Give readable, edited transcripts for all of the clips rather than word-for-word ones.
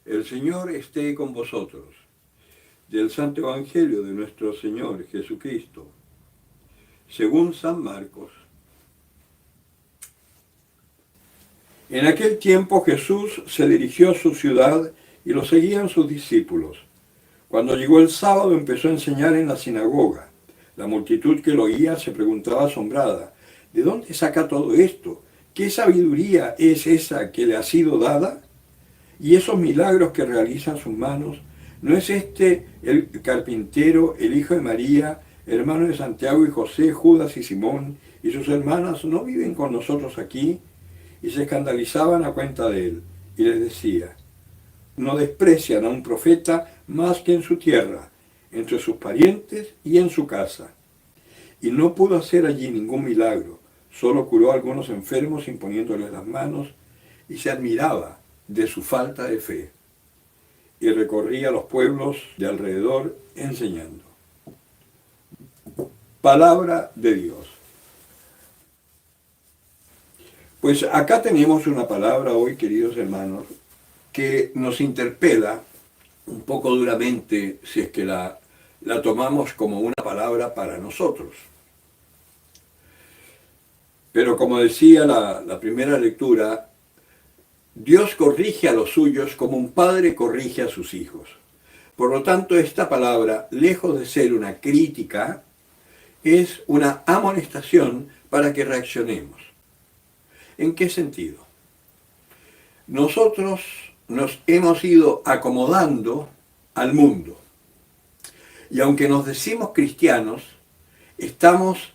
El Señor esté con vosotros. Del Santo Evangelio de nuestro Señor Jesucristo, según San Marcos. En aquel tiempo Jesús se dirigió a su ciudad y lo seguían sus discípulos. Cuando llegó el sábado empezó a enseñar en la sinagoga. La multitud que lo oía se preguntaba asombrada, ¿de dónde saca todo esto? ¿Qué sabiduría es esa que le ha sido dada? Y esos milagros que realizan sus manos, ¿no es este el carpintero, el hijo de María, hermano de Santiago y José, Judas y Simón, y sus hermanas no viven con nosotros aquí? Y se escandalizaban a cuenta de él, y les decía, no desprecian a un profeta más que en su tierra, entre sus parientes y en su casa. Y no pudo hacer allí ningún milagro, solo curó a algunos enfermos imponiéndoles las manos, y se admiraba de su falta de fe, y recorría los pueblos de alrededor enseñando. Palabra de Dios. Pues acá tenemos una palabra hoy, queridos hermanos, que nos interpela un poco duramente si es que la tomamos como una palabra para nosotros. Pero como decía la primera lectura, Dios corrige a los suyos como un padre corrige a sus hijos. Por lo tanto, esta palabra, lejos de ser una crítica, es una amonestación para que reaccionemos. ¿En qué sentido? Nosotros nos hemos ido acomodando al mundo. Y aunque nos decimos cristianos, estamos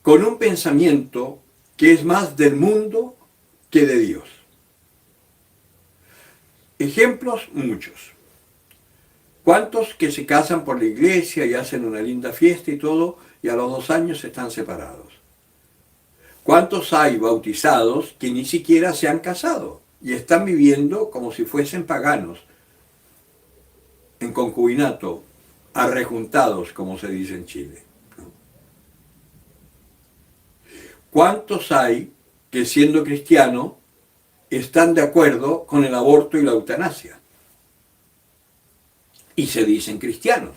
con un pensamiento que es más del mundo que de Dios. Ejemplos muchos. ¿Cuántos que se casan por la iglesia y hacen una linda fiesta y todo, y a los 2 años están separados? ¿Cuántos hay bautizados que ni siquiera se han casado y están viviendo como si fuesen paganos, en concubinato, arrejuntados, como se dice en Chile? ¿Cuántos hay que siendo cristianos están de acuerdo con el aborto y la eutanasia? Y se dicen cristianos.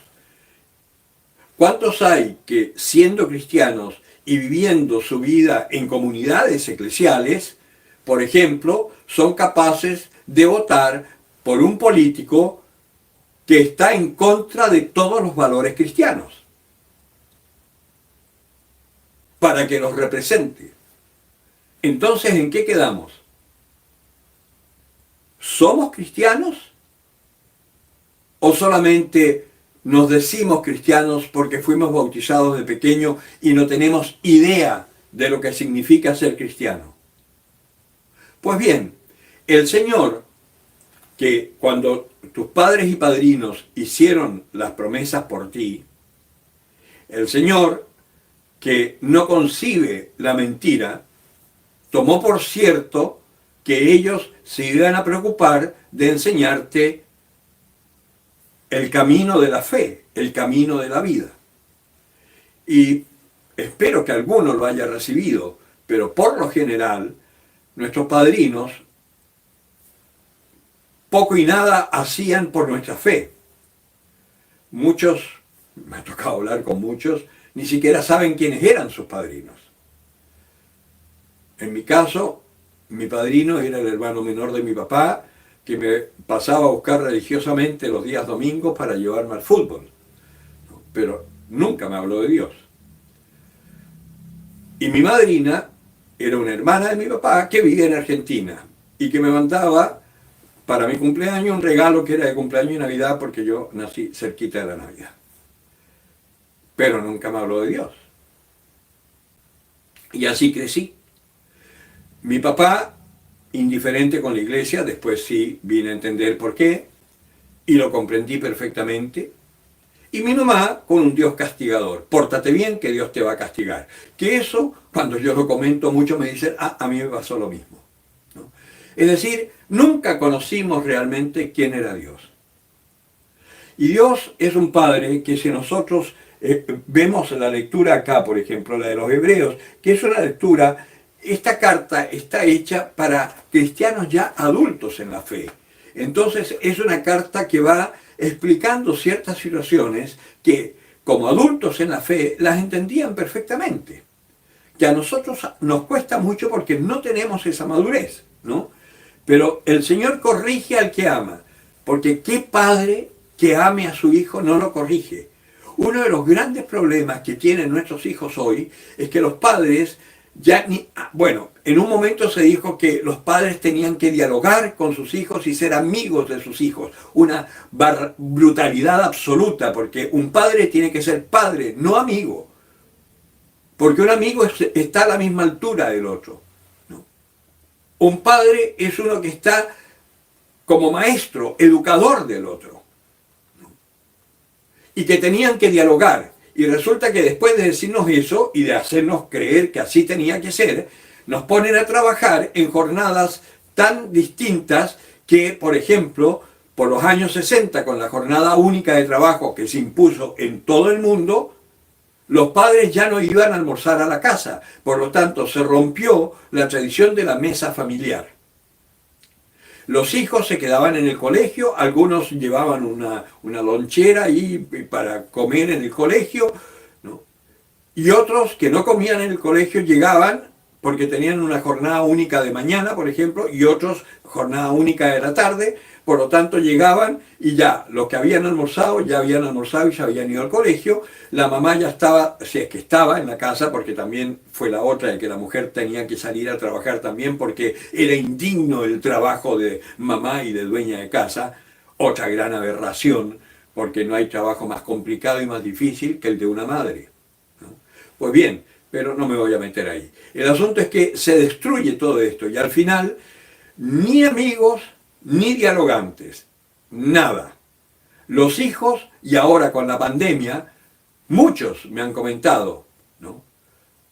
¿Cuántos hay que siendo cristianos y viviendo su vida en comunidades eclesiales, por ejemplo, son capaces de votar por un político que está en contra de todos los valores cristianos para que los represente? Entonces, ¿en qué quedamos? ¿Somos cristianos? ¿O solamente nos decimos cristianos porque fuimos bautizados de pequeño y no tenemos idea de lo que significa ser cristiano? Pues bien, el Señor, que cuando tus padres y padrinos hicieron las promesas por ti, el Señor, que no concibe la mentira, tomó por cierto que ellos se iban a preocupar de enseñarte el camino de la fe, el camino de la vida. Y espero que alguno lo haya recibido, pero por lo general, nuestros padrinos poco y nada hacían por nuestra fe. Muchos, me ha tocado hablar con muchos, ni siquiera saben quiénes eran sus padrinos. En mi caso, mi padrino era el hermano menor de mi papá, que me pasaba a buscar religiosamente los días domingos para llevarme al fútbol. Pero nunca me habló de Dios. Y mi madrina era una hermana de mi papá que vivía en Argentina y que me mandaba para mi cumpleaños un regalo que era de cumpleaños y Navidad porque yo nací cerquita de la Navidad. Pero nunca me habló de Dios. Y así crecí. Mi papá, indiferente con la iglesia, después sí vine a entender por qué, y lo comprendí perfectamente. Y mi mamá con un Dios castigador. Pórtate bien que Dios te va a castigar. Que eso, cuando yo lo comento, muchos me dicen, a mí me pasó lo mismo, ¿no? Es decir, nunca conocimos realmente quién era Dios. Y Dios es un Padre que si nosotros vemos la lectura acá, por ejemplo, la de los Hebreos, que es una lectura, esta carta está hecha para cristianos ya adultos en la fe. Entonces es una carta que va explicando ciertas situaciones que como adultos en la fe las entendían perfectamente, que a nosotros nos cuesta mucho porque no tenemos esa madurez, ¿no? Pero el Señor corrige al que ama, porque ¿qué padre que ame a su hijo no lo corrige? Uno de los grandes problemas que tienen nuestros hijos hoy es que los padres ya ni... Bueno, en un momento se dijo que los padres tenían que dialogar con sus hijos y ser amigos de sus hijos. Una brutalidad absoluta, porque un padre tiene que ser padre, no amigo. Porque un amigo está a la misma altura del otro, ¿no? Un padre es uno que está como maestro, educador del otro, ¿no? Y que tenían que dialogar. Y resulta que después de decirnos eso y de hacernos creer que así tenía que ser, nos ponen a trabajar en jornadas tan distintas que, por ejemplo, por los años 60, con la jornada única de trabajo que se impuso en todo el mundo, los padres ya no iban a almorzar a la casa. Por lo tanto, se rompió la tradición de la mesa familiar. Los hijos se quedaban en el colegio, algunos llevaban una lonchera ahí para comer en el colegio, ¿no? Y otros que no comían en el colegio llegaban porque tenían una jornada única de mañana, por ejemplo, y otros jornada única de la tarde. Por lo tanto, llegaban y ya los que habían almorzado ya habían almorzado y se habían ido al colegio. La mamá ya estaba, si es que estaba en la casa, porque también fue la otra de que la mujer tenía que salir a trabajar también porque era indigno el trabajo de mamá y de dueña de casa. Otra gran aberración, porque no hay trabajo más complicado y más difícil que el de una madre, ¿no? Pues bien, pero no me voy a meter ahí. El asunto es que se destruye todo esto y al final ni amigos ni dialogantes, nada. Los hijos, y ahora con la pandemia, muchos me han comentado, ¿no?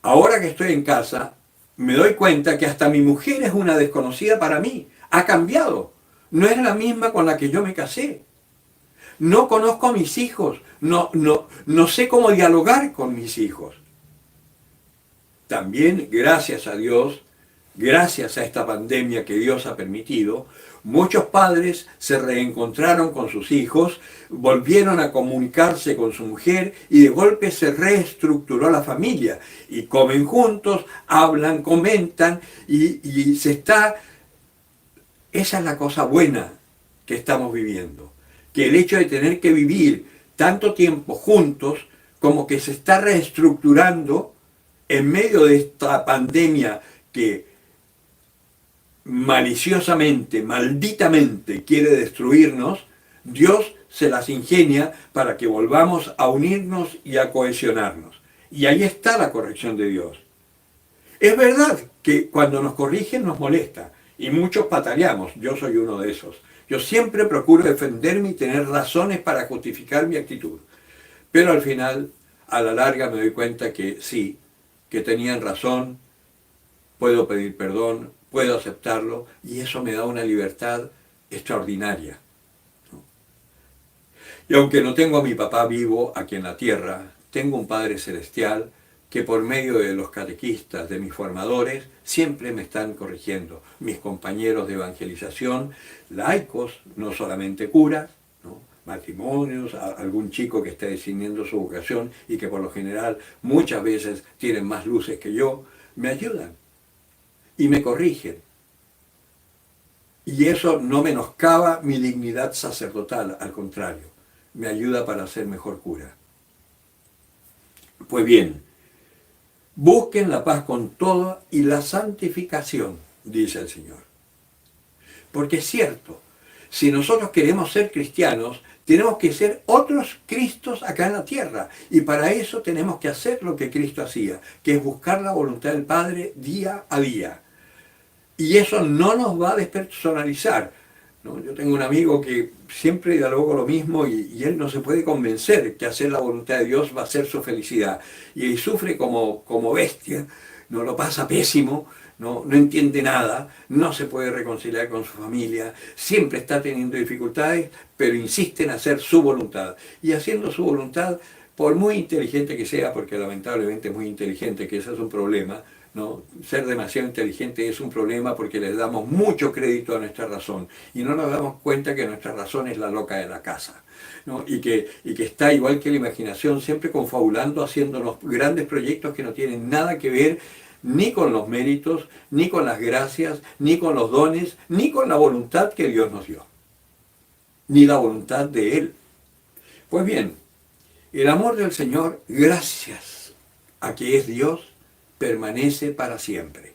Ahora que estoy en casa, me doy cuenta que hasta mi mujer es una desconocida para mí, ha cambiado, no es la misma con la que yo me casé. No conozco a mis hijos, no sé cómo dialogar con mis hijos. También, gracias a Dios, gracias a esta pandemia que Dios ha permitido, muchos padres se reencontraron con sus hijos, volvieron a comunicarse con su mujer y de golpe se reestructuró la familia. Y comen juntos, hablan, comentan y se está... Esa es la cosa buena que estamos viviendo. Que el hecho de tener que vivir tanto tiempo juntos como que se está reestructurando en medio de esta pandemia que maliciosamente, malditamente quiere destruirnos, Dios se las ingenia para que volvamos a unirnos y a cohesionarnos. Y ahí está la corrección de Dios. Es verdad que cuando nos corrigen nos molesta, y muchos pataleamos, yo soy uno de esos. Yo siempre procuro defenderme y tener razones para justificar mi actitud. Pero al final, a la larga me doy cuenta que sí, que tenían razón, puedo pedir perdón, puedo aceptarlo, y eso me da una libertad extraordinaria, ¿no? Y aunque no tengo a mi papá vivo aquí en la tierra, tengo un Padre Celestial que por medio de los catequistas, de mis formadores, siempre me están corrigiendo. Mis compañeros de evangelización, laicos, no solamente curas, ¿no? Matrimonios, algún chico que esté decidiendo su vocación y que por lo general muchas veces tienen más luces que yo, me ayudan y me corrigen. Y eso no menoscaba mi dignidad sacerdotal, al contrario, me ayuda para ser mejor cura. Pues bien, busquen la paz con todo y la santificación, dice el Señor. Porque es cierto, si nosotros queremos ser cristianos, tenemos que ser otros Cristos acá en la tierra. Y para eso tenemos que hacer lo que Cristo hacía, que es buscar la voluntad del Padre día a día. Y eso no nos va a despersonalizar, ¿no? Yo tengo un amigo que siempre dialogo lo mismo y él no se puede convencer que hacer la voluntad de Dios va a ser su felicidad. Y sufre como bestia, no lo pasa pésimo, no entiende nada, no se puede reconciliar con su familia, siempre está teniendo dificultades, pero insiste en hacer su voluntad. Y haciendo su voluntad, por muy inteligente que sea, porque lamentablemente es muy inteligente, que ese es un problema, ¿no? Ser demasiado inteligente es un problema porque le damos mucho crédito a nuestra razón y no nos damos cuenta que nuestra razón es la loca de la casa, ¿no? Y que está igual que la imaginación, siempre confabulando, haciéndonos grandes proyectos que no tienen nada que ver ni con los méritos, ni con las gracias, ni con los dones, ni con la voluntad que Dios nos dio, ni la voluntad de Él. Pues bien, el amor del Señor, gracias a que es Dios, permanece para siempre.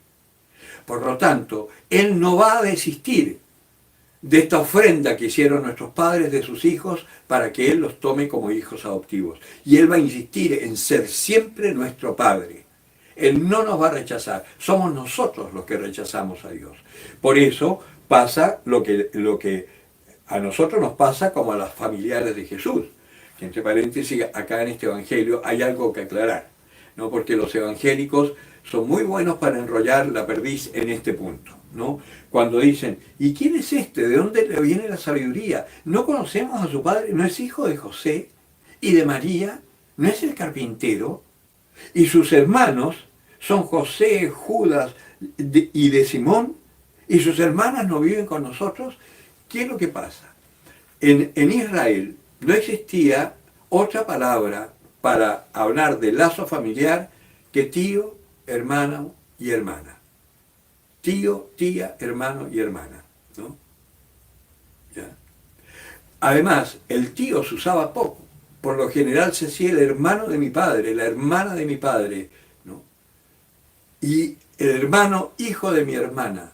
Por lo tanto, Él no va a desistir de esta ofrenda que hicieron nuestros padres de sus hijos para que Él los tome como hijos adoptivos. Y Él va a insistir en ser siempre nuestro Padre. Él no nos va a rechazar. Somos nosotros los que rechazamos a Dios. Por eso pasa lo que a nosotros nos pasa como a los familiares de Jesús. Que entre paréntesis, acá en este evangelio hay algo que aclarar, ¿no? Porque los evangélicos son muy buenos para enrollar la perdiz en este punto, ¿no? Cuando dicen, ¿y quién es este? ¿De dónde le viene la sabiduría? ¿No conocemos a su padre? ¿No es hijo de José y de María? ¿No es el carpintero? Y sus hermanos son José, Judas y de Simón, y sus hermanas no viven con nosotros. ¿Qué es lo que pasa? En Israel no existía otra palabra para hablar de lazo familiar que tío, hermano y hermana. Tío, tía, hermano y hermana, ¿no? ¿Ya? Además, el tío se usaba poco. Por lo general se decía el hermano de mi padre, la hermana de mi padre, ¿no? Y el hermano hijo de mi hermana.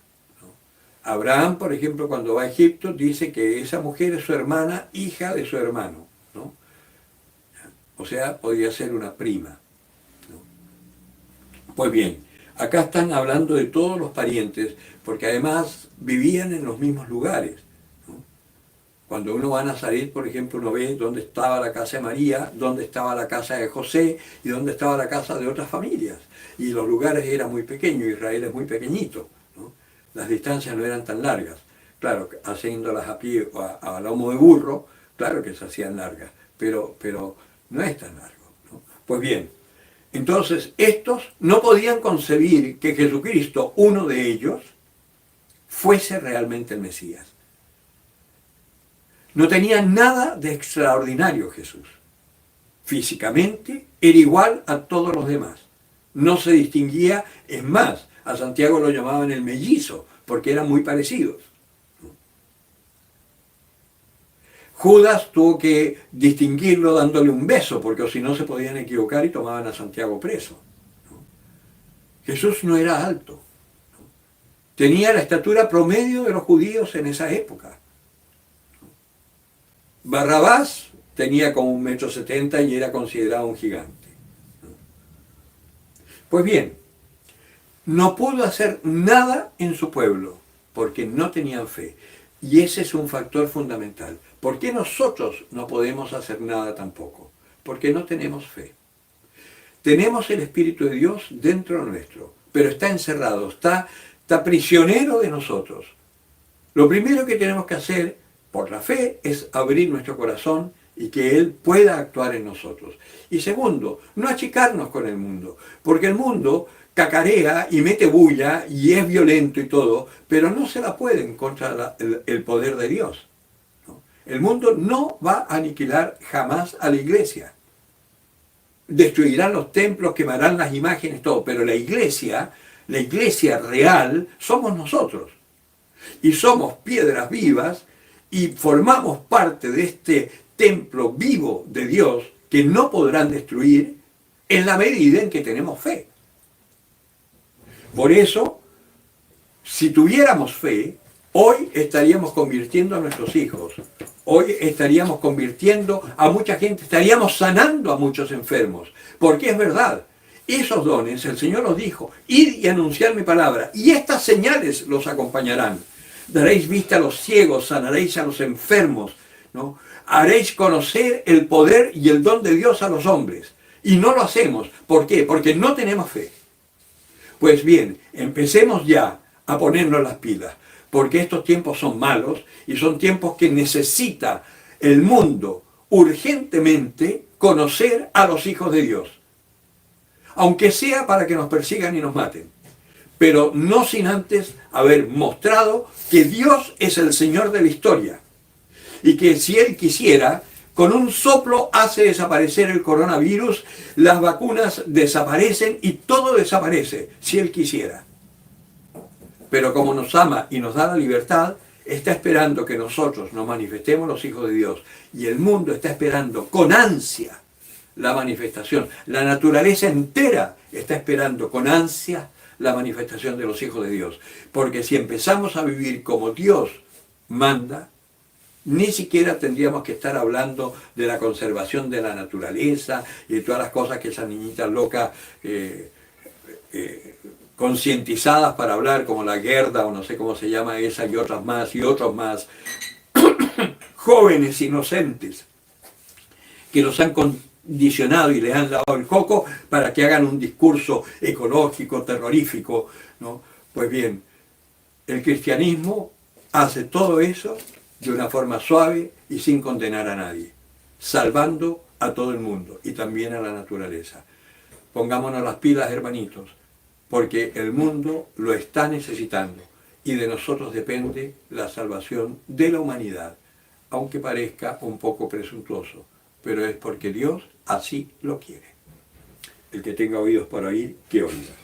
Abraham, por ejemplo, cuando va a Egipto, dice que esa mujer es su hermana, hija de su hermano, ¿no? O sea, podría ser una prima, ¿no? Pues bien, acá están hablando de todos los parientes, porque además vivían en los mismos lugares, ¿no? Cuando uno va a Nazaret, por ejemplo, uno ve dónde estaba la casa de María, dónde estaba la casa de José y dónde estaba la casa de otras familias. Y los lugares eran muy pequeños, Israel es muy pequeñito. Las distancias no eran tan largas. Claro, haciéndolas a pie o a lomo de burro, claro que se hacían largas, pero no es tan largo, ¿no? Pues bien, entonces estos no podían concebir que Jesucristo, uno de ellos, fuese realmente el Mesías. No tenía nada de extraordinario Jesús. Físicamente era igual a todos los demás. No se distinguía, es más, a Santiago lo llamaban el mellizo, porque eran muy parecidos. Judas tuvo que distinguirlo dándole un beso, porque si no se podían equivocar y tomaban a Santiago preso. Jesús no era alto. Tenía la estatura promedio de los judíos en esa época. Barrabás tenía como 1,70 m y era considerado un gigante. Pues bien, no pudo hacer nada en su pueblo porque no tenían fe. Y ese es un factor fundamental. ¿Por qué nosotros no podemos hacer nada tampoco? Porque no tenemos fe. Tenemos el Espíritu de Dios dentro nuestro, pero está encerrado, está prisionero de nosotros. Lo primero que tenemos que hacer por la fe es abrir nuestro corazón y que Él pueda actuar en nosotros. Y segundo, no achicarnos con el mundo, porque el mundo cacarea y mete bulla y es violento y todo, pero no se la pueden contra el poder de Dios, ¿no? El mundo no va a aniquilar jamás a la iglesia. Destruirán los templos, quemarán las imágenes, todo, pero la iglesia real, somos nosotros. Y somos piedras vivas y formamos parte de este templo vivo de Dios que no podrán destruir en la medida en que tenemos fe. Por eso, si tuviéramos fe, hoy estaríamos convirtiendo a nuestros hijos, hoy estaríamos convirtiendo a mucha gente, estaríamos sanando a muchos enfermos, porque es verdad, esos dones, el Señor los dijo, id y anunciar mi palabra, y estas señales los acompañarán. Daréis vista a los ciegos, sanaréis a los enfermos, ¿no? Haréis conocer el poder y el don de Dios a los hombres. Y no lo hacemos. ¿Por qué? Porque no tenemos fe. Pues bien, empecemos ya a ponernos las pilas, porque estos tiempos son malos y son tiempos que necesita el mundo urgentemente conocer a los hijos de Dios. aunque sea para que nos persigan y nos maten, pero no sin antes haber mostrado que Dios es el Señor de la historia y que si Él quisiera, con un soplo hace desaparecer el coronavirus, las vacunas desaparecen y todo desaparece, si Él quisiera. Pero como nos ama y nos da la libertad, está esperando que nosotros nos manifestemos los hijos de Dios. Y el mundo está esperando con ansia la manifestación. La naturaleza entera está esperando con ansia la manifestación de los hijos de Dios. Porque si empezamos a vivir como Dios manda, ni siquiera tendríamos que estar hablando de la conservación de la naturaleza y de todas las cosas que esas niñitas locas concientizadas para hablar, como la Gerda o no sé cómo se llama esa y otras más y otros más, jóvenes inocentes que los han condicionado y les han dado el coco para que hagan un discurso ecológico, terrorífico, ¿no? Pues bien, el cristianismo hace todo eso de una forma suave y sin condenar a nadie, salvando a todo el mundo y también a la naturaleza. Pongámonos las pilas, hermanitos, porque el mundo lo está necesitando y de nosotros depende la salvación de la humanidad, aunque parezca un poco presuntuoso, pero es porque Dios así lo quiere. El que tenga oídos para oír, que oiga.